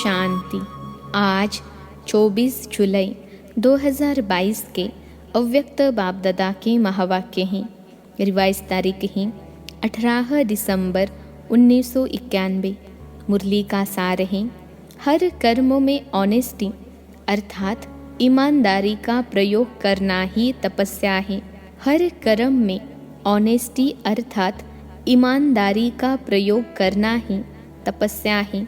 शांति। आज 24 जुलाई 2022 के अव्यक्त बाप दादा के महावाक्य हैं। रिवाइज तारीख है 18 दिसंबर 1991। मुरली का सार है, हर कर्म में ऑनेस्टी अर्थात ईमानदारी का प्रयोग करना ही तपस्या है। हर कर्म में ऑनेस्टी अर्थात ईमानदारी का प्रयोग करना ही तपस्या है।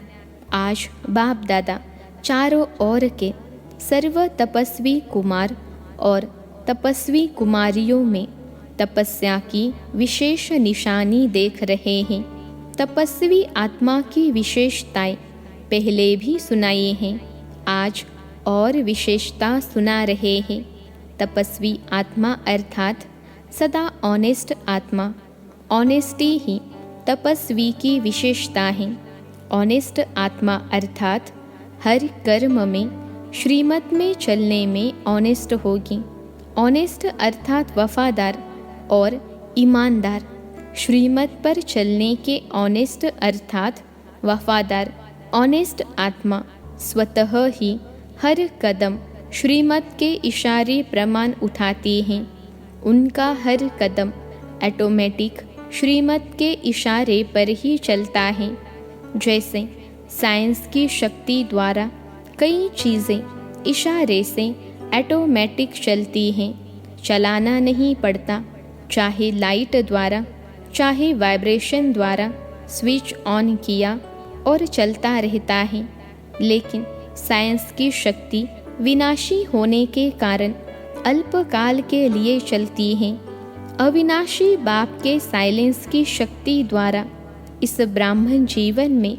आज बाप दादा चारों ओर के सर्व तपस्वी कुमार और तपस्वी कुमारियों में तपस्या की विशेष निशानी देख रहे हैं। तपस्वी आत्मा की विशेषताएं पहले भी सुनाई हैं, आज और विशेषता सुना रहे हैं। तपस्वी आत्मा अर्थात सदा ऑनेस्ट आत्मा। ऑनेस्टी ही तपस्वी की विशेषता है। ऑनेस्ट आत्मा अर्थात हर कर्म में श्रीमत में चलने में ऑनेस्ट होगी। ऑनेस्ट अर्थात वफादार और ईमानदार। श्रीमत पर चलने के ऑनेस्ट अर्थात वफादार। ऑनेस्ट आत्मा स्वतः ही हर कदम श्रीमत के इशारे प्रमाण उठाती हैं। उनका हर कदम ऑटोमेटिक श्रीमत के इशारे पर ही चलता है। जैसे साइंस की शक्ति द्वारा कई चीज़ें इशारे से ऑटोमेटिक चलती हैं, चलाना नहीं पड़ता। चाहे लाइट द्वारा चाहे वाइब्रेशन द्वारा स्विच ऑन किया और चलता रहता है। लेकिन साइंस की शक्ति विनाशी होने के कारण अल्पकाल के लिए चलती है। अविनाशी बाप के साइलेंस की शक्ति द्वारा इस ब्राह्मण जीवन में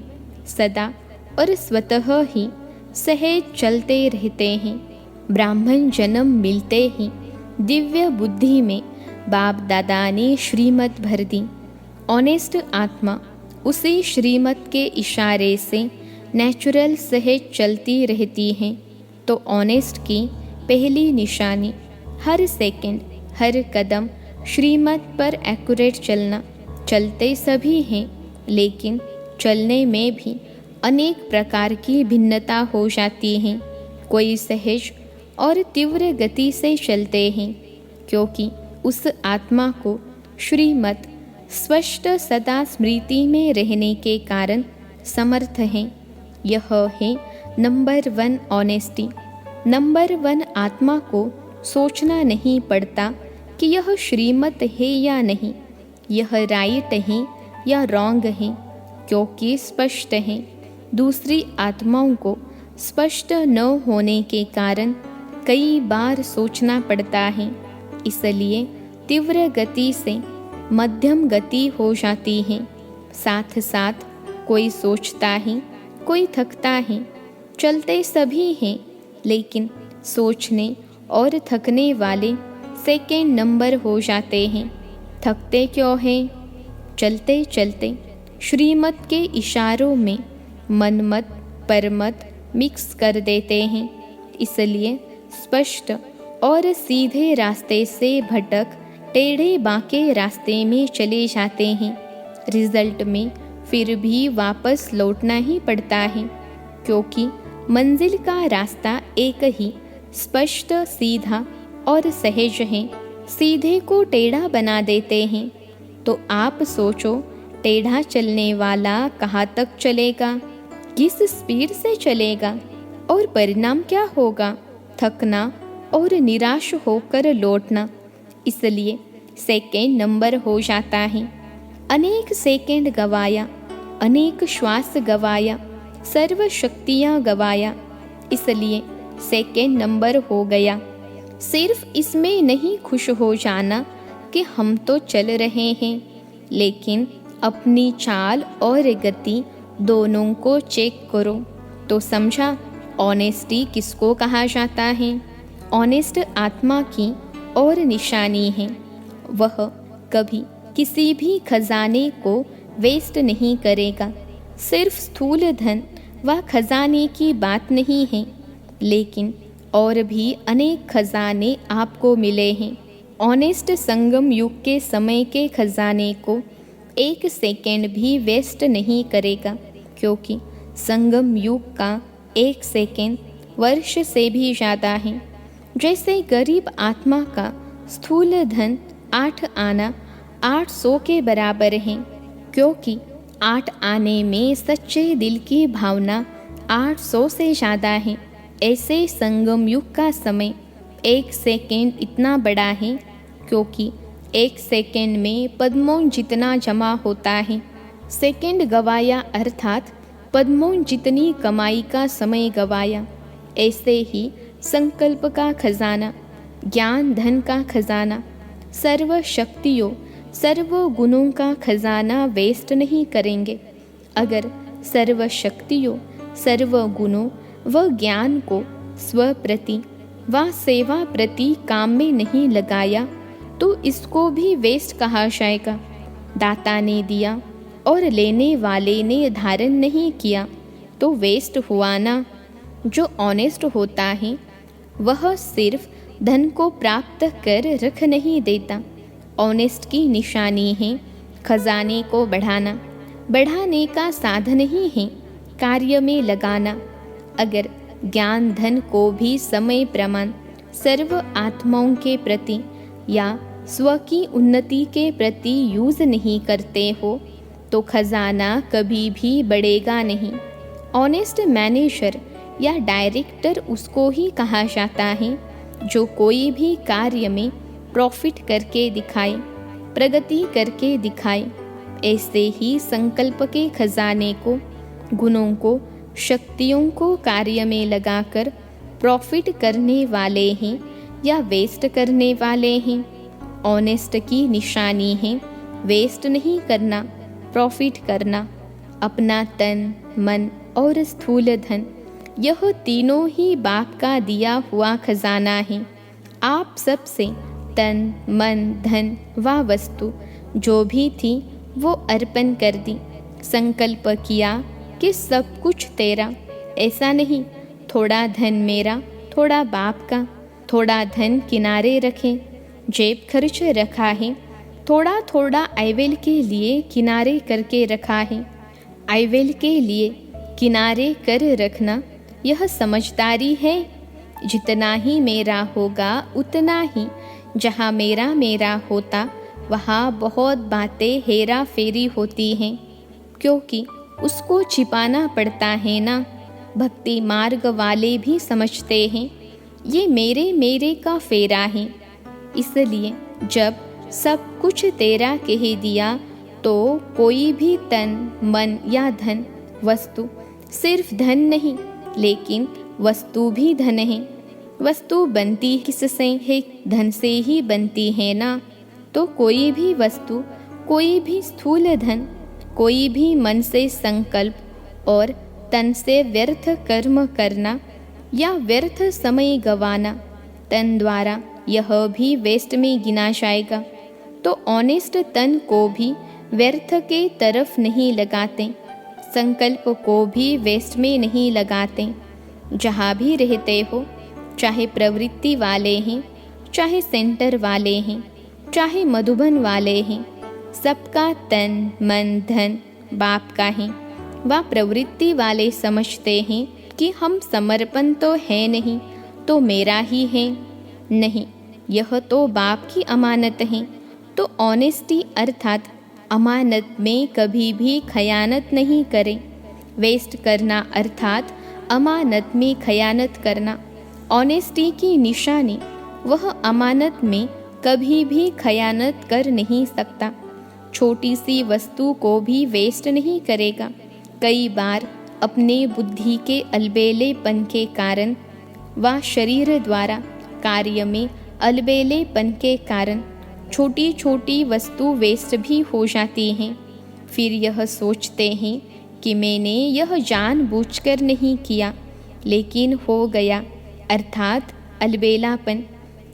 सदा और स्वतः ही सहज चलते रहते हैं। ब्राह्मण जन्म मिलते ही दिव्य बुद्धि में बाप दादा ने श्रीमत भर दी। ऑनेस्ट आत्मा उसी श्रीमत के इशारे से नेचुरल सहज चलती रहती है। तो ऑनेस्ट की पहली निशानी हर सेकंड हर कदम श्रीमत पर एक्यूरेट चलना। चलते सभी हैं, लेकिन चलने में भी अनेक प्रकार की भिन्नता हो जाती है। कोई सहज और तीव्र गति से चलते हैं, क्योंकि उस आत्मा को श्रीमत स्पष्ट सदा स्मृति में रहने के कारण समर्थ हैं। यह है नंबर 1 ऑनेस्टी। नंबर 1 आत्मा को सोचना नहीं पड़ता कि यह श्रीमत है या नहीं, यह राइट है या रॉन्ग है, क्योंकि स्पष्ट है। दूसरी आत्माओं को स्पष्ट न होने के कारण कई बार सोचना पड़ता है, इसलिए तीव्र गति से मध्यम गति हो जाती है। साथ साथ कोई सोचता है, कोई थकता है। चलते सभी हैं, लेकिन सोचने और थकने वाले सेकेंड नंबर हो जाते हैं। थकते क्यों हैं? चलते चलते श्रीमत के इशारों में मनमत परमत मिक्स कर देते हैं, इसलिए स्पष्ट और सीधे रास्ते से भटक टेढ़े बांके रास्ते में चले जाते हैं। रिजल्ट में फिर भी वापस लौटना ही पड़ता है, क्योंकि मंजिल का रास्ता एक ही स्पष्ट सीधा और सहज है। सीधे को टेढ़ा बना देते हैं। तो आप सोचो, टेढ़ा चलने वाला कहाँ तक चलेगा, किस स्पीड से चलेगा और परिणाम क्या होगा? थकना और निराश होकर लौटना। इसलिए सेकेंड नंबर हो जाता है। अनेक सेकेंड गवाया, अनेक श्वास गवाया, सर्व शक्तियाँ गवाया, इसलिए सेकेंड नंबर हो गया। सिर्फ इसमें नहीं खुश हो जाना कि हम तो चल रहे हैं, लेकिन अपनी चाल और गति दोनों को चेक करो तो समझा ऑनेस्टी किसको कहा जाता है। ऑनेस्ट आत्मा की और निशानी है, वह कभी किसी भी खजाने को वेस्ट नहीं करेगा। सिर्फ स्थूल धन व खजाने की बात नहीं है, लेकिन और भी अनेक खजाने आपको मिले हैं। ऑनेस्ट संगम युग के समय के खजाने को एक सेकेंड भी वेस्ट नहीं करेगा, क्योंकि संगम युग का 1 सेकेंड वर्ष से भी ज़्यादा है। जैसे गरीब आत्मा का स्थूल धन 8 आना 800 के बराबर है, क्योंकि 8 आने में सच्चे दिल की भावना 800 से ज़्यादा है। ऐसे संगम युग का समय 1 सेकेंड इतना बड़ा है, क्योंकि 1 सेकेंड में पद्मों जितना जमा होता है। सेकेंड गवाया अर्थात पद्मों जितनी कमाई का समय गवाया। ऐसे ही संकल्प का खजाना, ज्ञान धन का खजाना, सर्व शक्तियों सर्व गुणों का खजाना वेस्ट नहीं करेंगे। अगर सर्व शक्तियों सर्व गुणों व ज्ञान को स्व प्रति व सेवा प्रति काम में नहीं लगाया तो इसको भी वेस्ट कहा जाएगा। दाता ने दिया और लेने वाले ने धारण नहीं किया तो वेस्ट हुआ ना। जो ऑनेस्ट होता है वह सिर्फ धन को प्राप्त कर रख नहीं देता। ऑनेस्ट की निशानी है खजाने को बढ़ाना। बढ़ाने का साधन ही है कार्य में लगाना। अगर ज्ञान धन को भी समय प्रमाण सर्व आत्माओं के प्रति या स्व की उन्नति के प्रति यूज नहीं करते हो तो खजाना कभी भी बढ़ेगा नहीं। ऑनेस्ट मैनेजर या डायरेक्टर उसको ही कहा जाता है जो कोई भी कार्य में प्रॉफिट करके दिखाए, प्रगति करके दिखाए। ऐसे ही संकल्प के खजाने को, गुणों को, शक्तियों को कार्य में लगाकर प्रॉफिट करने वाले हैं या वेस्ट करने वाले हैं। ऑनेस्ट की निशानी है वेस्ट नहीं करना, प्रॉफिट करना। अपना तन, मन और स्थूल धन, यह तीनों ही बाप का दिया हुआ खजाना है। आप सबसे तन, मन, धन व वस्तु जो भी थी वो अर्पण कर दी। संकल्प किया कि सब कुछ तेरा। ऐसा नहीं थोड़ा धन मेरा, थोड़ा बाप का। थोड़ा धन किनारे रखें, जेब खर्च रखा है। थोड़ा थोड़ा आइवेल के लिए किनारे करके रखा है। आइवेल के लिए किनारे कर रखना यह समझदारी है। जितना ही मेरा होगा उतना ही, जहाँ मेरा मेरा होता वहाँ बहुत बातें हेरा फेरी होती हैं, क्योंकि उसको छिपाना पड़ता है ना। भक्ति मार्ग वाले भी समझते हैं ये मेरे मेरे का फेरा है। इसलिए जब सब कुछ तेरा कह दिया तो कोई भी तन, मन या धन, वस्तु, सिर्फ धन नहीं लेकिन वस्तु भी धन है। वस्तु बनती किससे है? धन से ही बनती है ना। तो कोई भी वस्तु, कोई भी स्थूल धन, कोई भी मन से संकल्प और तन से व्यर्थ कर्म करना या व्यर्थ समय गंवाना, तन द्वारा यह भी वेस्ट में गिना जाएगा। तो ऑनेस्ट तन को भी व्यर्थ के तरफ नहीं लगाते, संकल्प को भी वेस्ट में नहीं लगाते। जहाँ भी रहते हो, चाहे प्रवृत्ति वाले हैं, चाहे सेंटर वाले हैं, चाहे मधुबन वाले हैं, सबका तन, मन, धन बाप का है। वह प्रवृत्ति वाले समझते हैं कि हम समर्पण तो है नहीं तो मेरा ही है। नहीं, यह तो बाप की अमानत है। तो ऑनेस्टी अर्थात अमानत में कभी भी खयानत नहीं करें। वेस्ट करना अर्थात अमानत में खयानत करना। ऑनेस्टी की निशानी वह अमानत में कभी भी खयानत कर नहीं सकता। छोटी सी वस्तु को भी वेस्ट नहीं करेगा। कई बार अपने बुद्धि के अलबेलेपन के कारण व शरीर द्वारा कार्य में अलबेलेपन के कारण छोटी छोटी वस्तु वेस्ट भी हो जाती हैं। फिर यह सोचते हैं कि मैंने यह जानबूझकर नहीं किया लेकिन हो गया, अर्थात अलबेलापन।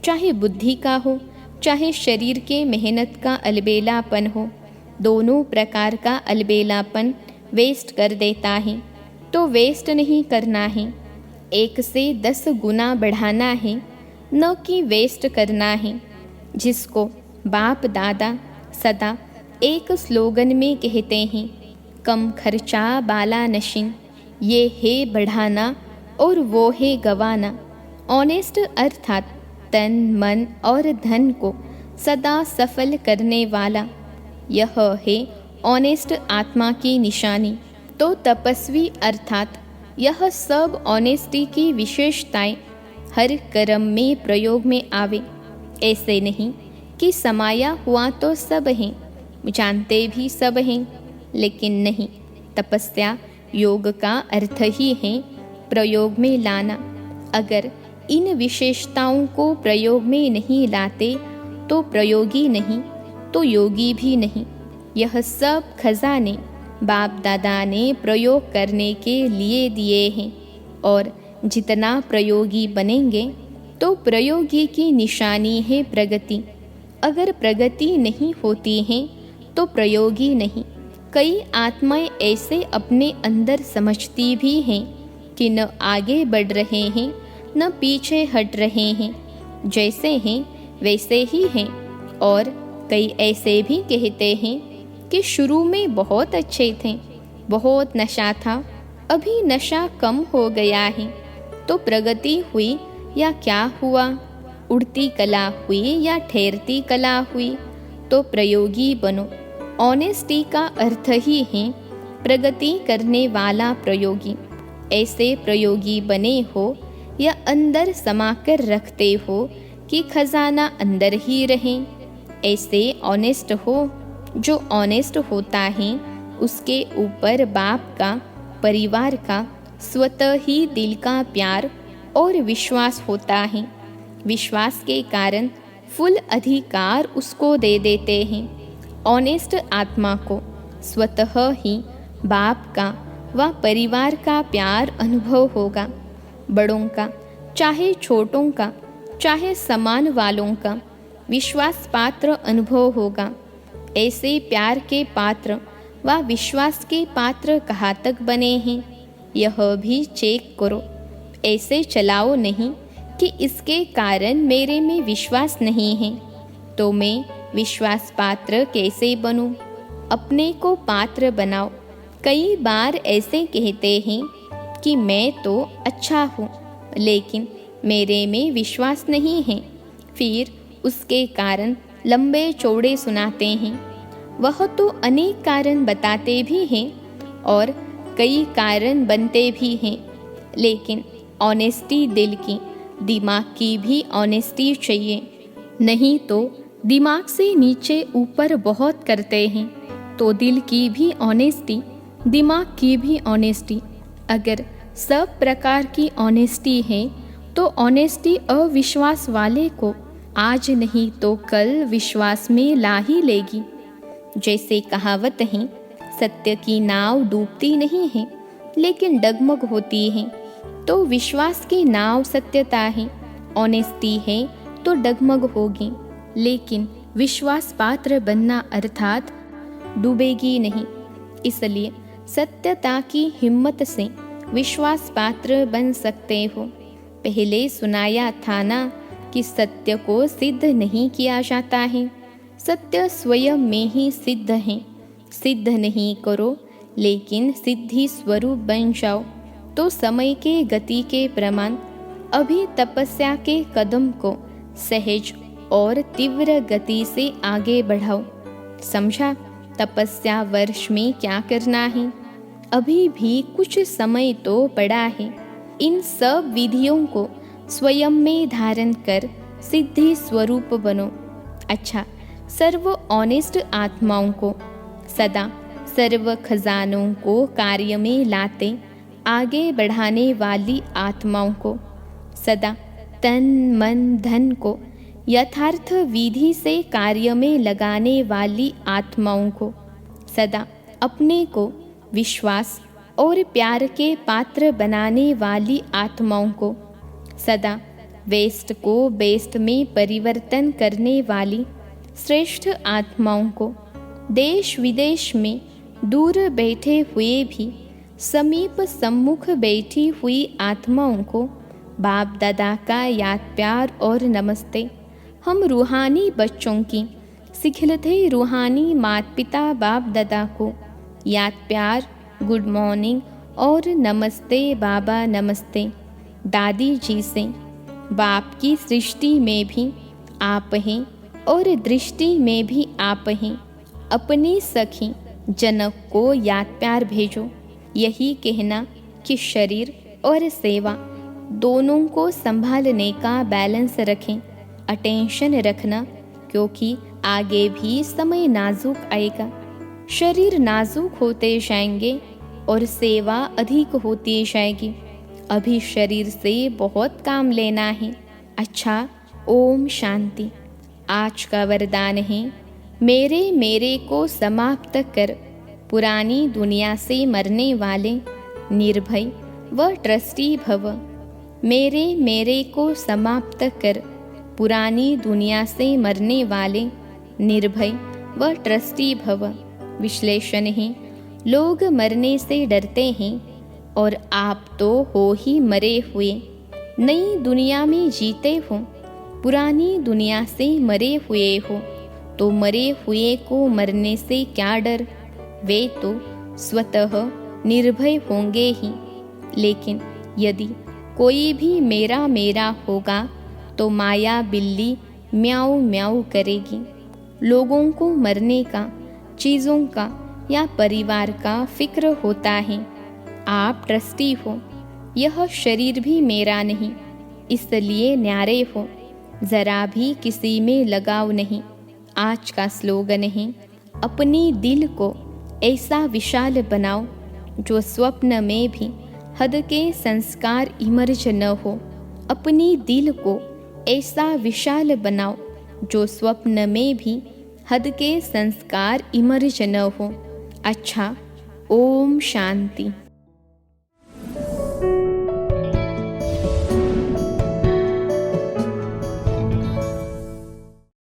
चाहे बुद्धि का हो, चाहे शरीर के मेहनत का अलबेलापन हो, दोनों प्रकार का अलबेलापन वेस्ट कर देता है। तो वेस्ट नहीं करना है, 1 से 10 गुना बढ़ाना है, न कि वेस्ट करना है। जिसको बाप दादा सदा एक स्लोगन में कहते हैं, कम खर्चा बाला नशीन, ये है बढ़ाना और वो है गंवाना। ऑनेस्ट अर्थात तन मन और धन को सदा सफल करने वाला, यह है ऑनेस्ट आत्मा की निशानी। तो तपस्वी अर्थात यह सब ऑनेस्टी की विशेषताएं हर कर्म में प्रयोग में आवे। ऐसे नहीं कि समाया हुआ तो सब हैं, जानते भी सब हैं, लेकिन नहीं, तपस्या योग का अर्थ ही है प्रयोग में लाना। अगर इन विशेषताओं को प्रयोग में नहीं लाते तो प्रयोगी नहीं, तो योगी भी नहीं। यह सब खजाने बाप दादा ने प्रयोग करने के लिए दिए हैं, और जितना प्रयोगी बनेंगे तो प्रयोगी की निशानी है प्रगति। अगर प्रगति नहीं होती है तो प्रयोगी नहीं। कई आत्माएं ऐसे अपने अंदर समझती भी हैं कि न आगे बढ़ रहे हैं न पीछे हट रहे हैं, जैसे हैं वैसे ही हैं। और कई ऐसे भी कहते हैं कि शुरू में बहुत अच्छे थे, बहुत नशा था, अभी नशा कम हो गया है। तो प्रगति हुई या क्या हुआ? उड़ती कला हुई या ठहरती कला हुई? तो प्रयोगी बनो। ऑनेस्टी का अर्थ ही है प्रगति करने वाला प्रयोगी। ऐसे प्रयोगी बने हो या अंदर समाकर रखते हो कि खजाना अंदर ही रहे। ऐसे ऑनेस्ट हो। जो ऑनेस्ट होता है उसके ऊपर बाप का, परिवार का, स्वतः ही दिल का प्यार और विश्वास होता है। विश्वास के कारण फुल अधिकार उसको दे देते हैं। ऑनेस्ट आत्मा को स्वतः ही बाप का व परिवार का प्यार अनुभव होगा। बड़ों का, चाहे छोटों का, चाहे समान वालों का विश्वास पात्र अनुभव होगा। ऐसे प्यार के पात्र व विश्वास के पात्र कहाँ तक बने हैं, यह भी चेक करो। ऐसे चलाओ नहीं कि इसके कारण मेरे में विश्वास नहीं है, तो मैं विश्वास पात्र कैसे बनूं? अपने को पात्र बनाओ। कई बार ऐसे कहते हैं कि मैं तो अच्छा हूँ, लेकिन मेरे में विश्वास नहीं है। फिर उसके कारण लंबे चौड़े सुनाते हैं। वह तो अनेक कारण बताते भी हैं और कई कारण बनते भी हैं, लेकिन ऑनेस्टी दिल की, दिमाग की भी ऑनेस्टी चाहिए। नहीं तो दिमाग से नीचे ऊपर बहुत करते हैं, तो दिल की भी ऑनेस्टी, दिमाग की भी ऑनेस्टी। अगर सब प्रकार की ऑनेस्टी है तो ऑनेस्टी अविश्वास वाले को आज नहीं तो कल विश्वास में ला ही लेगी। जैसे कहावत है, सत्य की नाव डूबती नहीं है लेकिन डगमग होती है। तो विश्वास की नाव सत्यता है, ऑनेस्टी है तो डगमग होगी, लेकिन विश्वास पात्र बनना अर्थात डूबेगी नहीं। इसलिए सत्यता की हिम्मत से विश्वास पात्र बन सकते हो। पहले सुनाया था ना कि सत्य को सिद्ध नहीं किया जाता है, सत्य स्वयं में ही सिद्ध है। सिद्ध नहीं करो लेकिन सिद्धि स्वरूप बन जाओ, तो समय के गति के प्रमाण अभी तपस्या के कदम को सहज और तीव्र गति से आगे बढ़ाओ। समझा? तपस्या वर्ष में क्या करना है? अभी भी कुछ समय तो पड़ा है। इन सब विधियों को स्वयं में धारण कर सिद्धि स्वरूप बनो। अच्छा, सर्व ऑनेस्ट आत्माओं को सदा सर्व खजानों को कार्य में लाते आगे बढ़ाने वाली आत्माओं को, सदा तन मन धन को यथार्थ विधि से कार्य में लगाने वाली आत्माओं को, सदा अपने को विश्वास और प्यार के पात्र बनाने वाली आत्माओं को, सदा वेस्ट को बेस्ट में परिवर्तन करने वाली श्रेष्ठ आत्माओं को, देश विदेश में दूर बैठे हुए भी समीप सम्मुख बैठी हुई आत्माओं को बाप दादा का याद प्यार और नमस्ते। हम रूहानी बच्चों की सिखलते रूहानी माता पिता बाप दादा को याद प्यार, गुड मॉर्निंग और नमस्ते बाबा नमस्ते दादी जी से। बाप की सृष्टि में भी आप हैं और दृष्टि में भी आप हैं। अपनी सखी जनक को याद प्यार भेजो। यही कहना कि शरीर और सेवा दोनों को संभालने का बैलेंस रखें, अटेंशन रखना, क्योंकि आगे भी समय नाजुक आएगा। शरीर नाजुक होते जाएंगे और सेवा अधिक होती जाएगी। अभी शरीर से बहुत काम लेना है। अच्छा, ओम शांति। आज का वरदान है, मेरे को समाप्त कर पुरानी दुनिया से मरने वाले निर्भय व ट्रस्टी भव। मेरे को समाप्त कर पुरानी दुनिया से मरने वाले निर्भय व ट्रस्टी भव। विश्लेषण है, लोग मरने से डरते हैं और आप तो हो ही मरे हुए। नई दुनिया में जीते हो, पुरानी दुनिया से मरे हुए हो, तो मरे हुए को मरने से क्या डर। वे तो स्वतः निर्भय होंगे ही। लेकिन यदि कोई भी मेरा मेरा होगा तो माया बिल्ली म्याऊ म्याऊ करेगी। लोगों को मरने का, चीज़ों का या परिवार का फिक्र होता है। आप ट्रस्टी हो, यह शरीर भी मेरा नहीं, इसलिए न्यारे हो, जरा भी किसी में लगाव नहीं। आज का स्लोगन है, अपनी दिल को ऐसा विशाल बनाओ जो स्वप्न में भी हद के संस्कार इमर्ज न हो। अपनी दिल को ऐसा विशाल बनाओ जो स्वप्न में भी हद के संस्कार इमर्ज न हो। अच्छा, ओम शांति।